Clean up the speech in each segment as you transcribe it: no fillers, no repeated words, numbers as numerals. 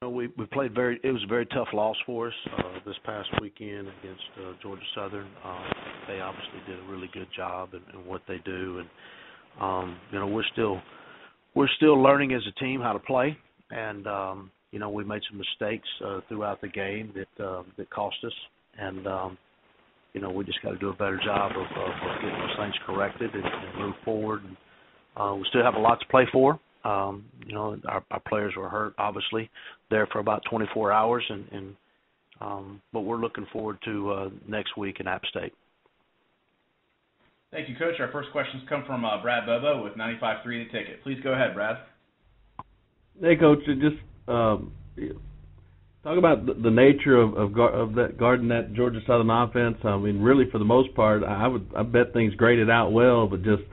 We played it was a very tough loss for us this past weekend against Georgia Southern. They obviously did a really good job in what they do, and we're still learning as a team how to play, and we made some mistakes throughout the game that cost us, and we just got to do a better job of getting those things corrected and move forward. And, we still have a lot to play for. Our players were hurt, obviously, there for about 24 hours, but we're looking forward to next week in App State. Thank you, Coach. Our first questions come from Brad Bobo with 95.3 The Ticket. Please go ahead, Brad. Hey, Coach. Just talk about the nature of that guarding that Georgia Southern offense. I mean, really, for the most part, I bet things graded out well, but just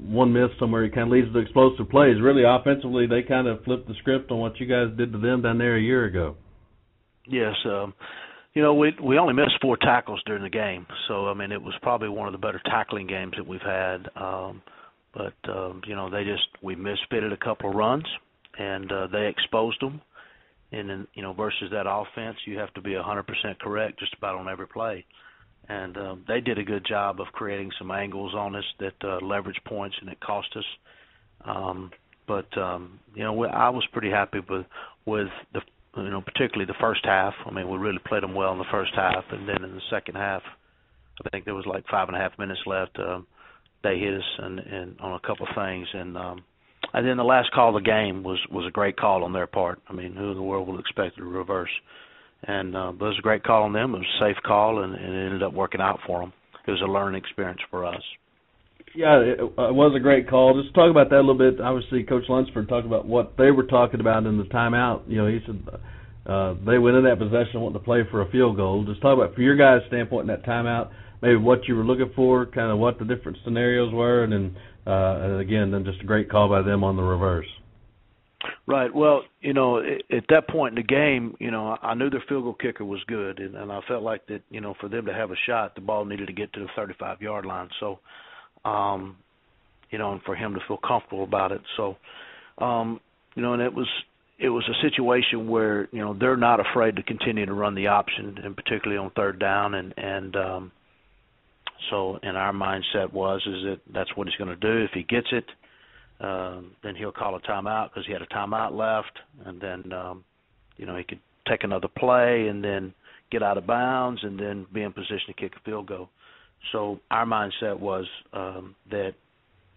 one miss somewhere, it kind of leads to explosive plays. Really, offensively, they kind of flipped the script on what you guys did to them down there a year ago. Yes, we only missed 4 tackles during the game, so I mean it was probably one of the better tackling games that we've had. But we misfitted a couple of runs, and they exposed them. And then versus that offense, you have to be 100% correct just about on every play. And they did a good job of creating some angles on us that leverage points, and it cost us. I was pretty happy with the particularly the first half. I mean, we really played them well in the first half, and then in the second half, I think there was like 5.5 minutes left. They hit us and on a couple of things, and then the last call of the game was a great call on their part. I mean, who in the world would expect it to reverse? And but it was a great call on them. It was a safe call, and it ended up working out for them. It was a learning experience for us. Yeah, it was a great call. Just talk about that a little bit. Obviously, Coach Lunsford talked about what they were talking about in the timeout. He said they went in that possession wanting to play for a field goal. Just talk about, from your guys' standpoint in that timeout, maybe what you were looking for, kind of what the different scenarios were, and then, then just a great call by them on the reverse. Right. Well, at that point in the game, I knew their field goal kicker was good, and I felt like that, for them to have a shot, the ball needed to get to the 35-yard line. So, and for him to feel comfortable about it. So, and it was a situation where, they're not afraid to continue to run the option, and particularly on third down, and so, and our mindset is that that's what he's going to do. If he gets it, then he'll call a timeout because he had a timeout left, and then, he could take another play and then get out of bounds and then be in position to kick a field goal. So our mindset was that,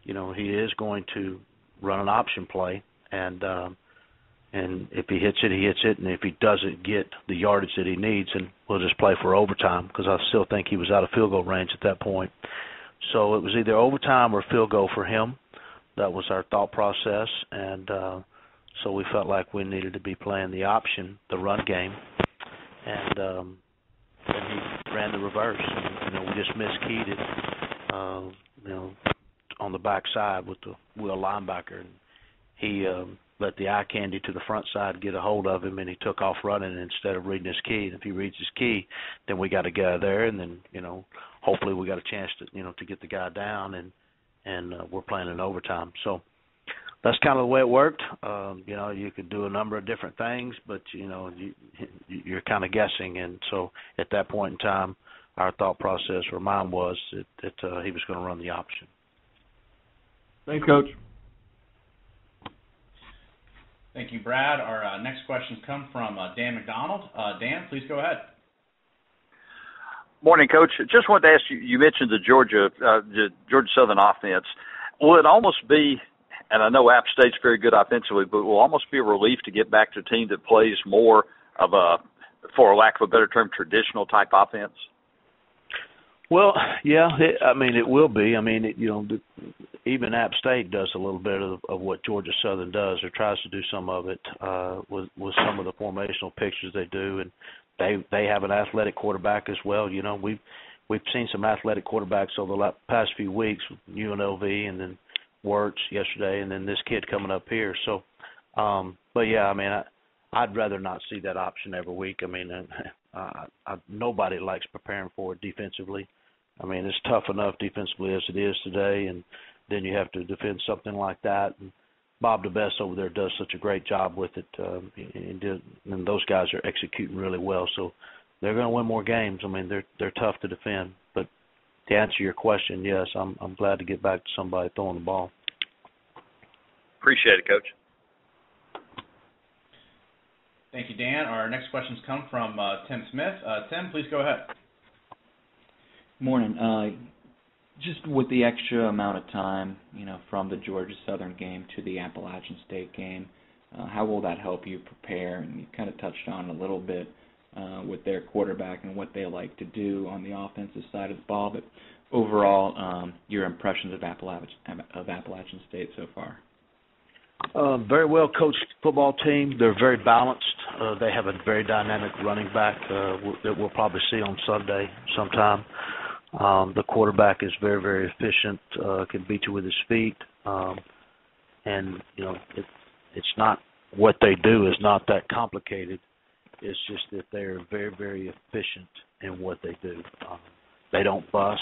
he is going to run an option play, and if he hits it, he hits it, and if he doesn't get the yardage that he needs, then we'll just play for overtime because I still think he was out of field goal range at that point. So it was either overtime or field goal for him. That was our thought process, and so we felt like we needed to be playing the option, the run game, and he ran the reverse. And, we just miskeyed it, on the backside with the wheel linebacker, and he let the eye candy to the front side get a hold of him, and he took off running instead of reading his key. And if he reads his key, then we got to get out of there, and then hopefully we got a chance to get the guy down, and we're playing in overtime. So that's kind of the way it worked. You could do a number of different things, but you're kind of guessing. And so at that point in time, our thought process, or mine, was that he was going to run the option. Thanks, Coach. Thank you, Brad. Our next questions come from Dan McDonald. Dan, please go ahead. Morning, Coach. Just wanted to ask you, you mentioned the Georgia Southern offense. Will it almost be, and I know App State's very good offensively, but will almost be a relief to get back to a team that plays more of a, for lack of a better term, traditional type offense? Well, yeah, it will be. Even App State does a little bit of what Georgia Southern does, or tries to do some of it with some of the formational pictures they do, and they have an athletic quarterback as well. We've seen some athletic quarterbacks over the past few weeks, with UNLV and then Wirtz yesterday, and then this kid coming up here. So, but yeah, I'd rather not see that option every week. Nobody likes preparing for it defensively. It's tough enough defensively as it is today, and then you have to defend something like that. Bob DeBest over there does such a great job with it, and those guys are executing really well. So they're going to win more games. I mean, they're tough to defend. But to answer your question, yes, I'm glad to get back to somebody throwing the ball. Appreciate it, Coach. Thank you, Dan. Our next questions come from Tim Smith. Tim, please go ahead. Morning. Just with the extra amount of time, from the Georgia Southern game to the Appalachian State game, how will that help you prepare? And you kind of touched on it a little bit with their quarterback and what they like to do on the offensive side of the ball. But overall, your impressions of Appalachian State so far? Very well coached football team. They're very balanced. They have a very dynamic running back that we'll probably see on Sunday sometime. The quarterback is very, very efficient, can beat you with his feet. And, it's not what they do is not that complicated. It's just that they're very, very efficient in what they do. They don't bust.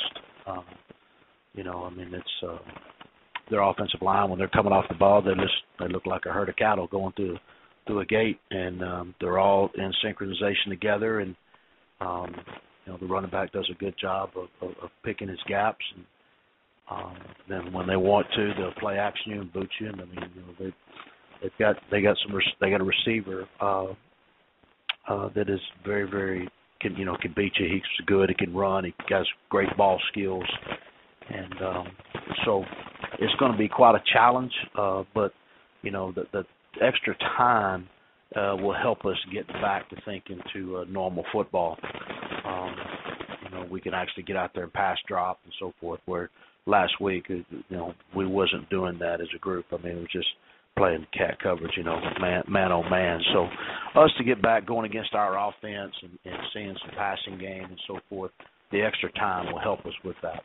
It's their offensive line, when they're coming off the ball, they look like a herd of cattle going through a gate, and they're all in synchronization together, and the running back does a good job of picking his gaps, and then when they want to, they'll play action you and boot you. And they got a receiver that is very, very can beat you. He's good. He can run. He has great ball skills, and so it's going to be quite a challenge. But the extra time will help us get back to thinking to normal football. We can actually get out there and pass drop and so forth, where last week, we wasn't doing that as a group. I mean, it was just playing cat coverage, man on man. So us to get back going against our offense and seeing some passing game and so forth, the extra time will help us with that.